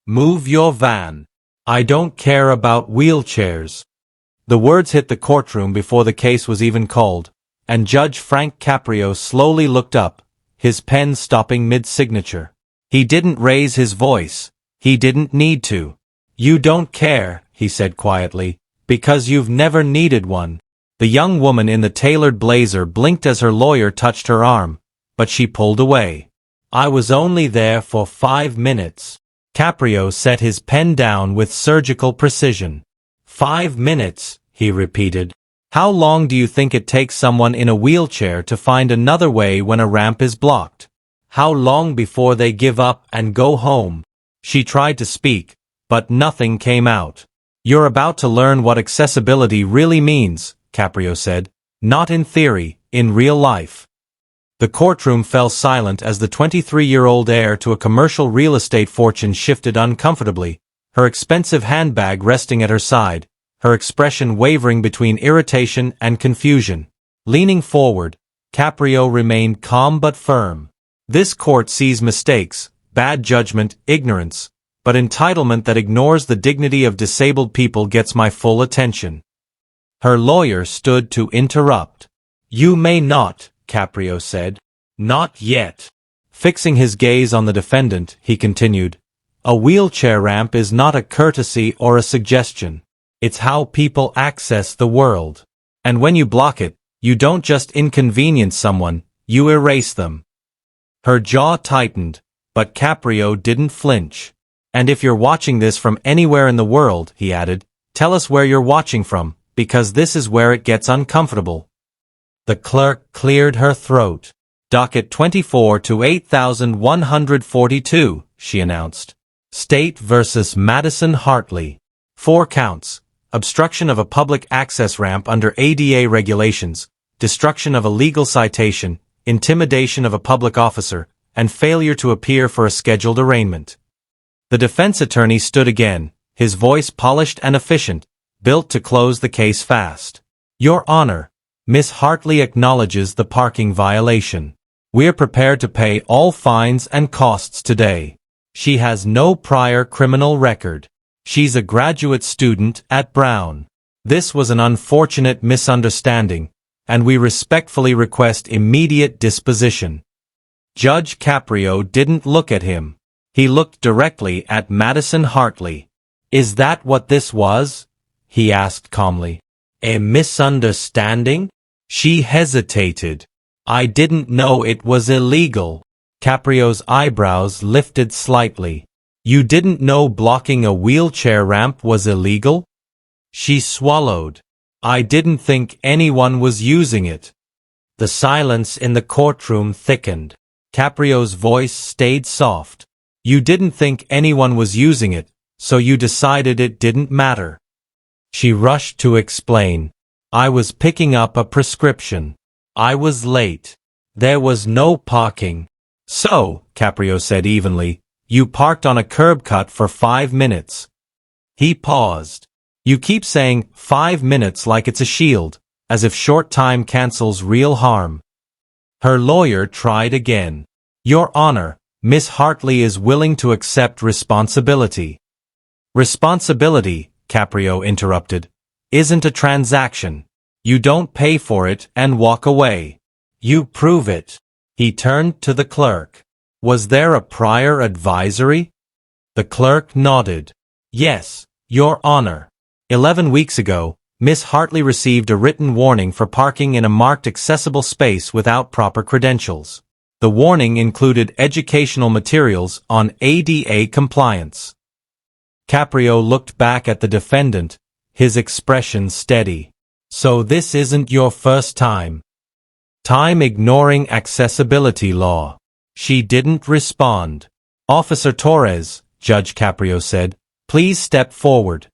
Move your van. I don't care about wheelchairs. The words hit the courtroom before the case was even called, and Judge Frank Caprio slowly looked up, his pen stopping mid-signature. He didn't raise his voice. He didn't need to. You don't care, he said quietly, because you've never needed one. The young woman in the tailored blazer blinked as her lawyer touched her arm, but she pulled away. I was only there for 5 minutes. Caprio set his pen down with surgical precision. 5 minutes, he repeated. How long do you think it takes someone in a wheelchair to find another way when a ramp is blocked? How long before they give up and go home? She tried to speak, but nothing came out. You're about to learn what accessibility really means, Caprio said. Not in theory, in real life. The courtroom fell silent as the 23-year-old heir to a commercial real estate fortune shifted uncomfortably, her expensive handbag resting at her side, her expression wavering between irritation and confusion. Leaning forward, Caprio remained calm but firm. This court sees mistakes, bad judgment, ignorance, but entitlement that ignores the dignity of disabled people gets my full attention. Her lawyer stood to interrupt. You may not, Caprio said. Not yet. Fixing his gaze on the defendant, he continued. A wheelchair ramp is not a courtesy or a suggestion. It's how people access the world. And when you block it, you don't just inconvenience someone, you erase them. Her jaw tightened, but Caprio didn't flinch. And if you're watching this from anywhere in the world, he added, tell us where you're watching from, because this is where it gets uncomfortable. The clerk cleared her throat. Docket 24 to 8142, she announced. State versus Madison Hartley. 4 counts. Obstruction of a public access ramp under ADA regulations, destruction of a legal citation, intimidation of a public officer, and failure to appear for a scheduled arraignment. The defense attorney stood again, his voice polished and efficient, built to close the case fast. Your Honor, Miss Hartley acknowledges the parking violation. We're prepared to pay all fines and costs today. She has no prior criminal record. She's a graduate student at Brown. This was an unfortunate misunderstanding, and we respectfully request immediate disposition. Judge Caprio didn't look at him. He looked directly at Madison Hartley. Is that what this was? He asked calmly. A misunderstanding? She hesitated. I didn't know it was illegal. Caprio's eyebrows lifted slightly. You didn't know blocking a wheelchair ramp was illegal? She swallowed. I didn't think anyone was using it. The silence in the courtroom thickened. Caprio's voice stayed soft. You didn't think anyone was using it, so you decided it didn't matter. She rushed to explain. I was picking up a prescription. I was late. There was no parking. So, Caprio said evenly, you parked on a curb cut for 5 minutes. He paused. You keep saying 5 minutes like it's a shield, as if short time cancels real harm. Her lawyer tried again. Your Honor, Miss Hartley is willing to accept responsibility. Responsibility, Caprio interrupted, isn't a transaction. You don't pay for it and walk away. You prove it. He turned to the clerk. Was there a prior advisory? The clerk nodded. Yes, Your Honor. 11 weeks ago, Miss Hartley received a written warning for parking in a marked accessible space without proper credentials. The warning included educational materials on ADA compliance. Caprio looked back at the defendant, his expression steady. So this isn't your first time. Time ignoring accessibility law. She didn't respond. Officer Torres, Judge Caprio said, please step forward.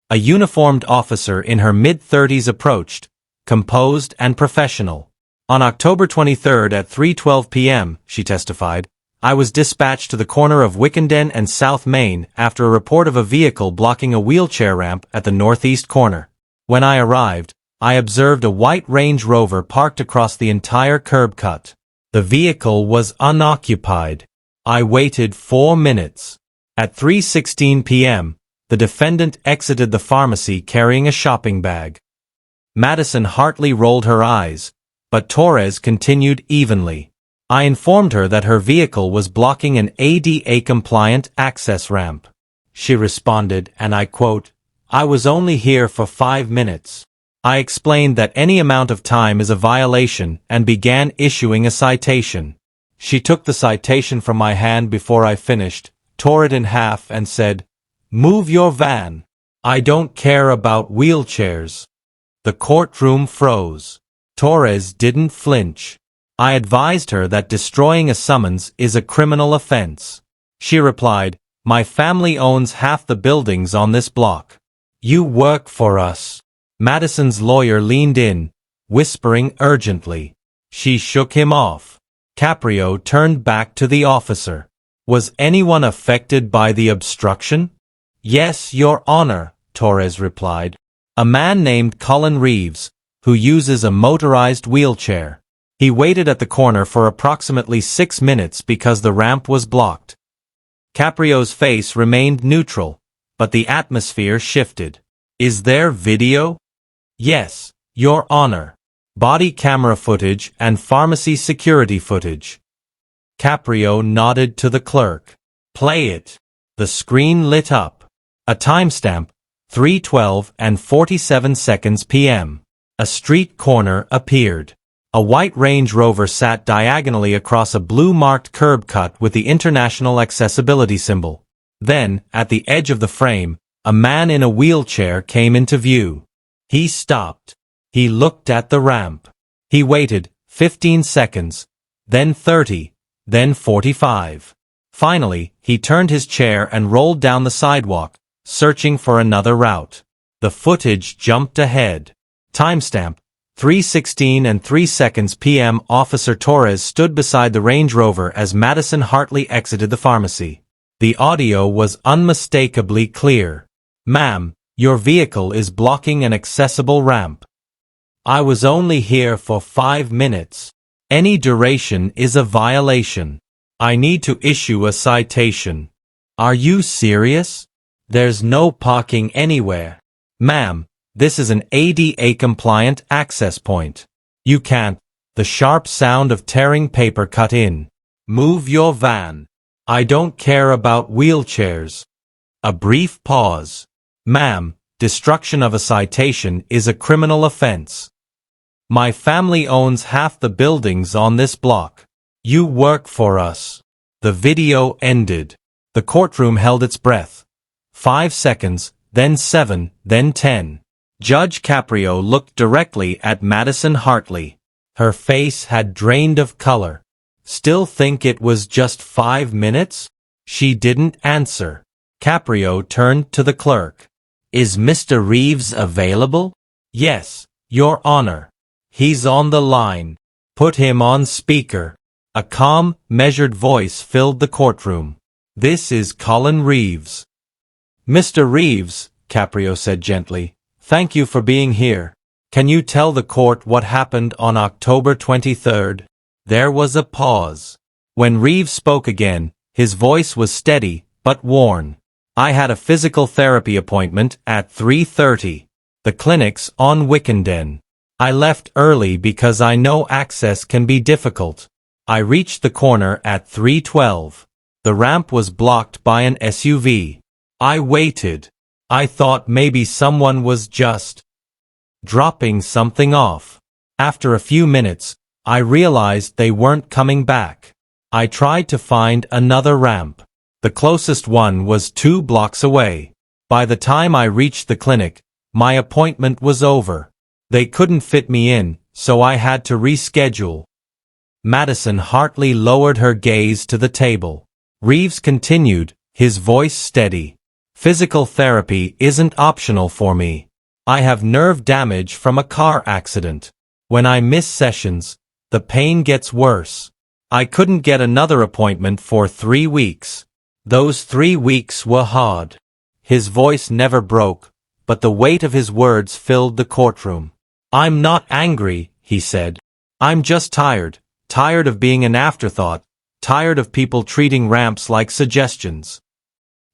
A uniformed officer in her mid-30s approached, composed and professional. On October 23rd at 3:12 p.m., she testified, I was dispatched to the corner of Wickenden and South Main after a report of a vehicle blocking a wheelchair ramp at the northeast corner. When I arrived, I observed a white Range Rover parked across the entire curb cut. The vehicle was unoccupied. I waited 4 minutes. At 3:16 p.m., the defendant exited the pharmacy carrying a shopping bag. Madison Hartley rolled her eyes, but Torres continued evenly. I informed her that her vehicle was blocking an ADA-compliant access ramp. She responded, and I quote, "I was only here for 5 minutes." I explained that any amount of time is a violation and began issuing a citation. She took the citation from my hand before I finished, tore it in half and said, "Move your van. I don't care about wheelchairs." The courtroom froze. Torres didn't flinch. I advised her that destroying a summons is a criminal offense. She replied, "My family owns half the buildings on this block. You work for us." Madison's lawyer leaned in, whispering urgently. She shook him off. Caprio turned back to the officer. "Was anyone affected by the obstruction?" "Yes, Your Honor," Torres replied. "A man named Colin Reeves, who uses a motorized wheelchair. He waited at the corner for approximately 6 minutes because the ramp was blocked." Caprio's face remained neutral, but the atmosphere shifted. "Is there video?" "Yes, Your Honor. Body camera footage and pharmacy security footage." Caprio nodded to the clerk. "Play it." The screen lit up. A timestamp, 3:12 and 47 seconds p.m. A street corner appeared. A white Range Rover sat diagonally across a blue-marked curb cut with the International Accessibility symbol. Then, at the edge of the frame, a man in a wheelchair came into view. He stopped. He looked at the ramp. He waited 15 seconds, then 30, then 45. Finally, he turned his chair and rolled down the sidewalk, searching for another route. The footage jumped ahead. Timestamp, 3:16 and 3 seconds p.m. Officer Torres stood beside the Range Rover as Madison Hartley exited the pharmacy. The audio was unmistakably clear. "Ma'am, your vehicle is blocking an accessible ramp. I was only here for 5 minutes. Any duration is a violation. I need to issue a citation." "Are you serious? There's no parking anywhere." "Ma'am, this is an ADA-compliant access point. You can't." The sharp sound of tearing paper cut in. "Move your van. I don't care about wheelchairs." A brief pause. "Ma'am, destruction of a citation is a criminal offense. My family owns half the buildings on this block. You work for us." The video ended. The courtroom held its breath. 5 seconds, then 7, then 10. Judge Caprio looked directly at Madison Hartley. Her face had drained of color. "Still think it was just 5 minutes?" She didn't answer. Caprio turned to the clerk. "Is Mr. Reeves available?" "Yes, Your Honor. He's on the line." "Put him on speaker." A calm, measured voice filled the courtroom. "This is Colin Reeves." "Mr. Reeves," Caprio said gently, "thank you for being here. Can you tell the court what happened on October 23rd? There was a pause. When Reeves spoke again, his voice was steady, but worn. "I had a physical therapy appointment at 3:30. The clinic's on Wickenden. I left early because I know access can be difficult. I reached the corner at 3:12. The ramp was blocked by an SUV. I waited. I thought maybe someone was just dropping something off. After a few minutes, I realized they weren't coming back. I tried to find another ramp. The closest one was 2 blocks away. By the time I reached the clinic, my appointment was over. They couldn't fit me in, so I had to reschedule." Madison Hartley lowered her gaze to the table. Reeves continued, his voice steady. "Physical therapy isn't optional for me. I have nerve damage from a car accident. When I miss sessions, the pain gets worse. I couldn't get another appointment for 3 weeks. Those 3 weeks were hard." His voice never broke, but the weight of his words filled the courtroom. "I'm not angry," he said. "I'm just tired. Tired of being an afterthought. Tired of people treating ramps like suggestions."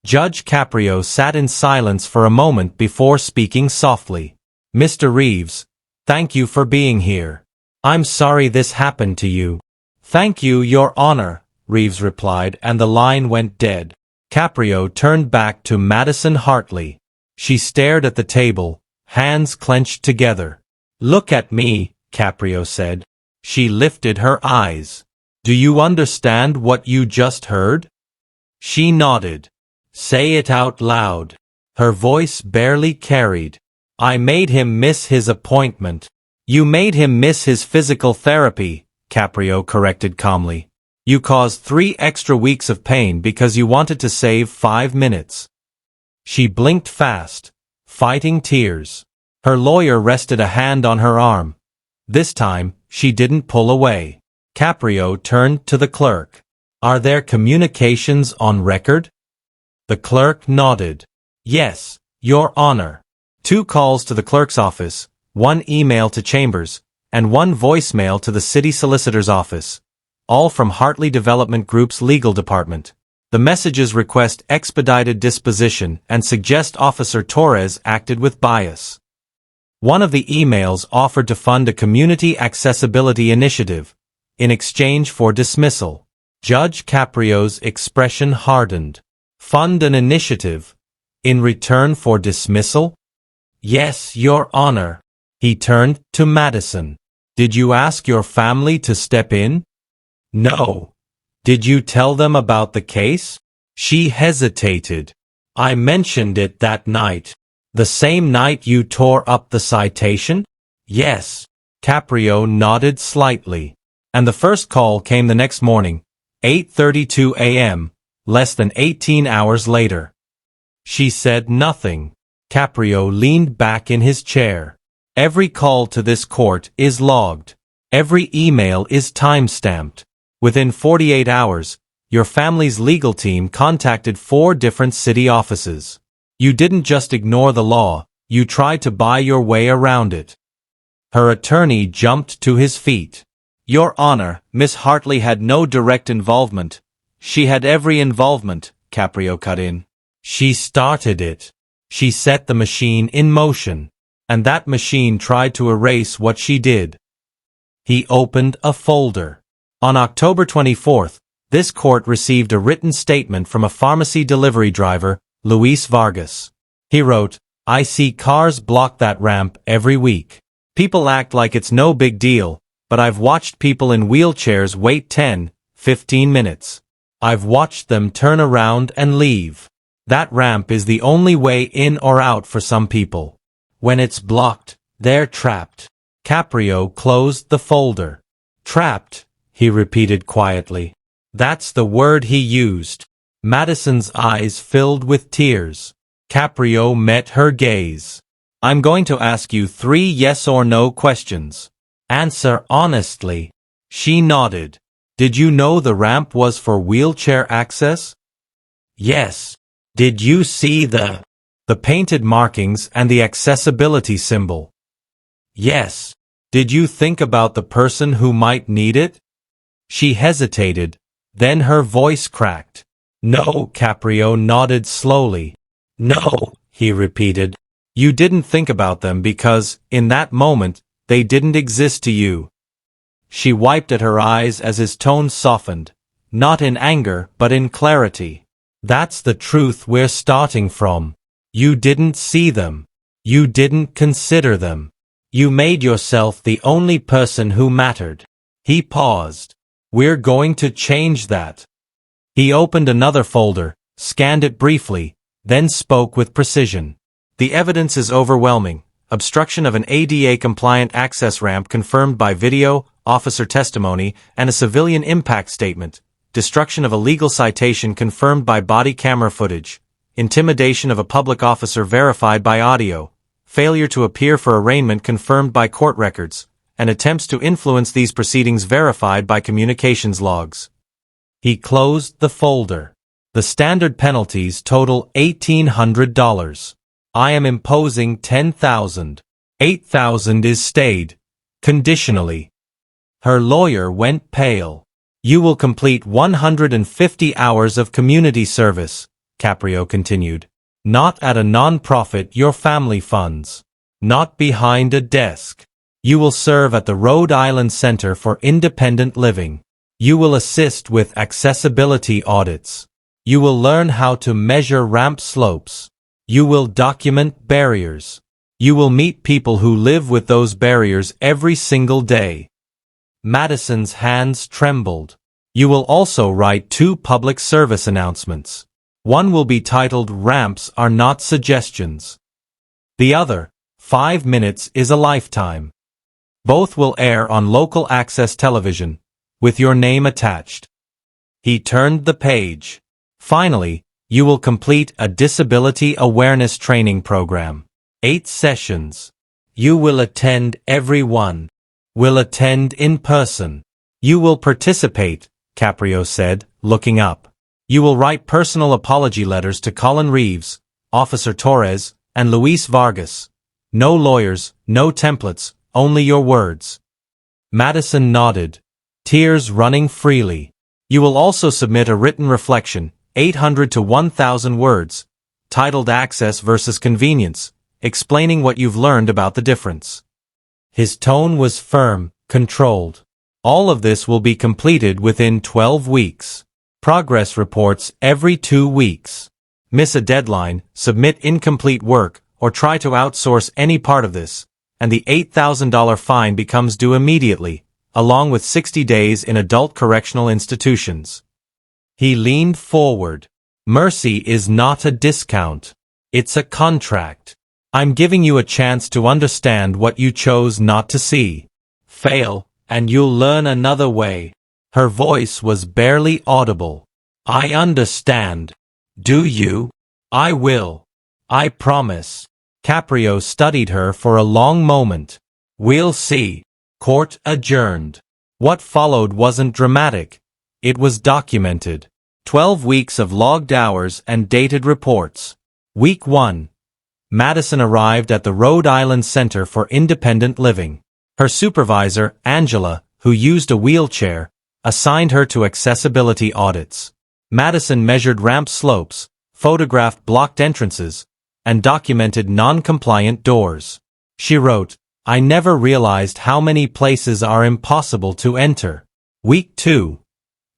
Judge Caprio sat in silence for a moment before speaking softly. Mr. Reeves, thank you for being here. I'm sorry this happened to you. Thank you, Your Honor, Reeves replied, and the line went dead. Caprio turned back to Madison Hartley. She stared at the table, hands clenched together. Look at me, Caprio said. She lifted her eyes. Do you understand what you just heard? She nodded. Say it out loud. Her voice barely carried. I made him miss his appointment. You made him miss his physical therapy, Caprio corrected calmly. You caused 3 extra weeks of pain because you wanted to save 5 minutes. She blinked fast, fighting tears. Her lawyer rested a hand on her arm. This time, she didn't pull away. Caprio turned to the clerk. Are there communications on record? The clerk nodded. Yes, Your Honor. 2 calls to the clerk's office, 1 email to Chambers, and 1 voicemail to the city solicitor's office, all from Hartley Development Group's legal department. The messages request expedited disposition and suggest Officer Torres acted with bias. One of the emails offered to fund a community accessibility initiative, in exchange for dismissal. Judge Caprio's expression hardened. Fund an initiative, in return for dismissal? Yes, Your Honor. He turned to Madison. Did you ask your family to step in? No. Did you tell them about the case? She hesitated. I mentioned it that night. The same night you tore up the citation? Yes. Caprio nodded slightly. And the first call came the next morning, 8:32 a.m., less than 18 hours later. She said nothing. Caprio leaned back in his chair. Every call to this court is logged. Every email is time-stamped. Within 48 hours, your family's legal team contacted 4 different city offices. You didn't just ignore the law, you tried to buy your way around it. Her attorney jumped to his feet. Your Honor, Miss Hartley had no direct involvement. She had every involvement, Caprio cut in. She started it. She set the machine in motion, and that machine tried to erase what she did. He opened a folder. On October 24th, this court received a written statement from a pharmacy delivery driver, Luis Vargas. He wrote, I see cars block that ramp every week. People act like it's no big deal, but I've watched people in wheelchairs wait 10, 15 minutes. I've watched them turn around and leave. That ramp is the only way in or out for some people. When it's blocked, they're trapped. Caprio closed the folder. Trapped, he repeated quietly. That's the word he used. Madison's eyes filled with tears. Caprio met her gaze. I'm going to ask you 3 yes or no questions. Answer honestly. She nodded. Did you know the ramp was for wheelchair access? Yes. Did you see the painted markings and the accessibility symbol? Yes. Did you think about the person who might need it? She hesitated, then her voice cracked. No, Caprio nodded slowly. No, he repeated. You didn't think about them because, in that moment, they didn't exist to you. She wiped at her eyes as his tone softened, not in anger but in clarity. That's the truth we're starting from. You didn't see them. You didn't consider them. You made yourself the only person who mattered. He paused. We're going to change that. He opened another folder, scanned it briefly, then spoke with precision. The evidence is overwhelming. Obstruction of an ADA-compliant access ramp confirmed by video, officer testimony, and a civilian impact statement. Destruction of a legal citation confirmed by body camera footage. Intimidation of a public officer verified by audio. Failure to appear for arraignment confirmed by court records. And attempts to influence these proceedings verified by communications logs. He closed the folder. The standard penalties total $1,800. I am imposing $10,000. $8,000 is stayed. Conditionally. Her lawyer went pale. You will complete 150 hours of community service, Caprio continued. Not at a non-profit your family funds. Not behind a desk. You will serve at the Rhode Island Center for Independent Living. You will assist with accessibility audits. You will learn how to measure ramp slopes. You will document barriers. You will meet people who live with those barriers every single day. Madison's hands trembled. You will also write 2 public service announcements. One will be titled Ramps Are Not Suggestions. The other, 5 minutes is a lifetime. Both will air on local access television, with your name attached. He turned the page. Finally, you will complete a disability awareness training program. 8 sessions. You will attend every one. Will attend in person. You will participate, Caprio said, looking up. You will write personal apology letters to Colin Reeves, Officer Torres, and Luis Vargas. No lawyers, no templates, only your words. Madison nodded, tears running freely. You will also submit a written reflection, 800 to 1,000 words, titled Access versus Convenience, explaining what you've learned about the difference. His tone was firm, controlled. All of this will be completed within 12 weeks. Progress reports every 2 weeks. Miss a deadline, submit incomplete work, or try to outsource any part of this, and the $8,000 fine becomes due immediately, along with 60 days in adult correctional institutions. He leaned forward. Mercy is not a discount. It's a contract. I'm giving you a chance to understand what you chose not to see. Fail, and you'll learn another way. Her voice was barely audible. I understand. Do you? I will. I promise. Caprio studied her for a long moment. We'll see. Court adjourned. What followed wasn't dramatic. It was documented. 12 weeks of logged hours and dated reports. Week 1. Madison arrived at the Rhode Island Center for Independent Living. Her supervisor, Angela, who used a wheelchair, assigned her to accessibility audits. Madison measured ramp slopes, photographed blocked entrances, and documented non-compliant doors. She wrote, I never realized how many places are impossible to enter. Week 2.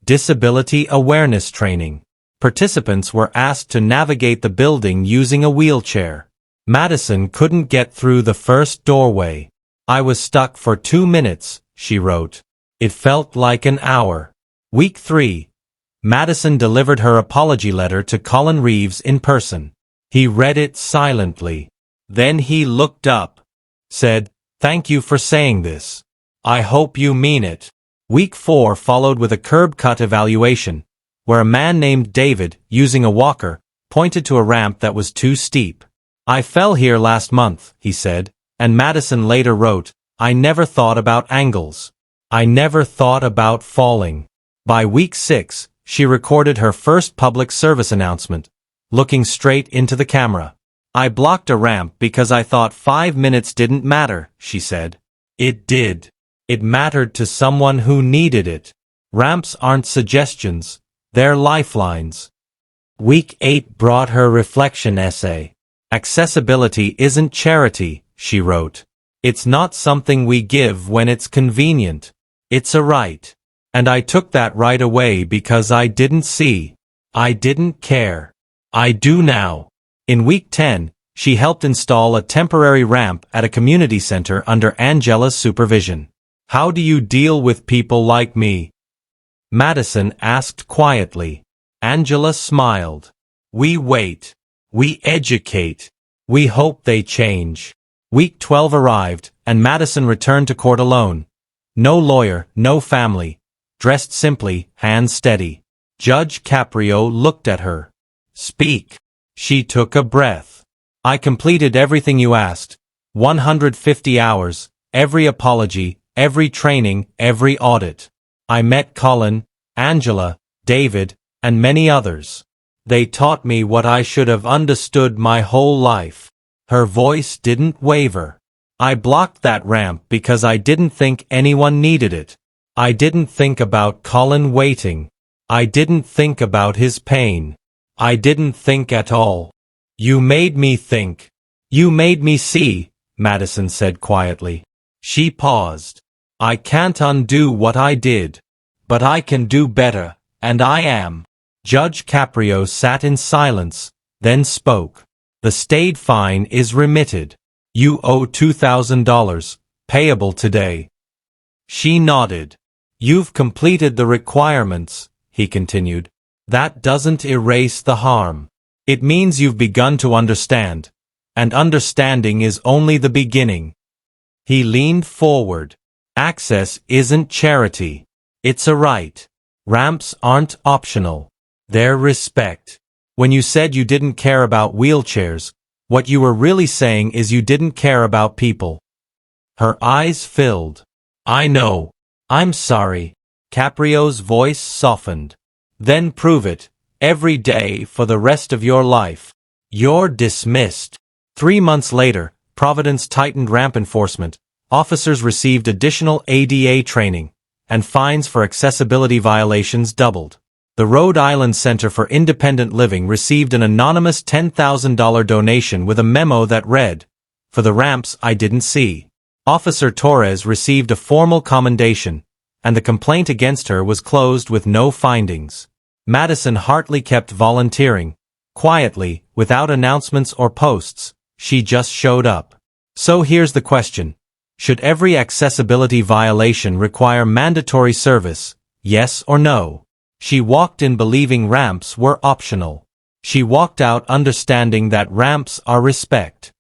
Disability Awareness Training. Participants were asked to navigate the building using a wheelchair. Madison couldn't get through the first doorway. I was stuck for 2 minutes, she wrote. It felt like an hour. Week 3. Madison delivered her apology letter to Colin Reeves in person. He read it silently. Then he looked up, said, Thank you for saying this. I hope you mean it. Week 4 followed with a curb cut evaluation, where a man named David, using a walker, pointed to a ramp that was too steep. I fell here last month, he said, and Madison later wrote, I never thought about angles. I never thought about falling. By week 6, she recorded her first public service announcement, looking straight into the camera. I blocked a ramp because I thought 5 minutes didn't matter, she said. It did. It mattered to someone who needed it. Ramps aren't suggestions, they're lifelines. Week 8 brought her reflection essay. Accessibility isn't charity, she wrote. It's not something we give when it's convenient. It's a right. And I took that right away because I didn't see. I didn't care. I do now. In week 10, she helped install a temporary ramp at a community center under Angela's supervision. How do you deal with people like me? Madison asked quietly. Angela smiled. We wait. We educate. We hope they change. Week 12 arrived, and Madison returned to court alone. No lawyer, no family. Dressed simply, hands steady. Judge Caprio looked at her. Speak. She took a breath. I completed everything you asked. 150 hours, every apology, every training, every audit. I met Colin, Angela, David, and many others. They taught me what I should have understood my whole life. Her voice didn't waver. I blocked that ramp because I didn't think anyone needed it. I didn't think about Colin waiting. I didn't think about his pain. I didn't think at all. You made me think. You made me see, Madison said quietly. She paused. I can't undo what I did. But I can do better, and I am. Judge Caprio sat in silence, then spoke. The state fine is remitted. You owe $2,000, payable today. She nodded. You've completed the requirements, he continued. That doesn't erase the harm. It means you've begun to understand, and understanding is only the beginning. He leaned forward. Access isn't charity. It's a right. Ramps aren't optional. They're respect. When you said you didn't care about wheelchairs, what you were really saying is you didn't care about people. Her eyes filled. I know. I'm sorry. Caprio's voice softened. Then prove it, every day for the rest of your life. You're dismissed. 3 months later, Providence tightened ramp enforcement. Officers received additional ADA training, and fines for accessibility violations doubled. The Rhode Island Center for Independent Living received an anonymous $10,000 donation with a memo that read, "For the ramps I didn't see." Officer Torres received a formal commendation, and the complaint against her was closed with no findings. Madison Hartley kept volunteering. Quietly, without announcements or posts, she just showed up. So here's the question. Should every accessibility violation require mandatory service, yes or no? She walked in believing ramps were optional. She walked out understanding that ramps are respect.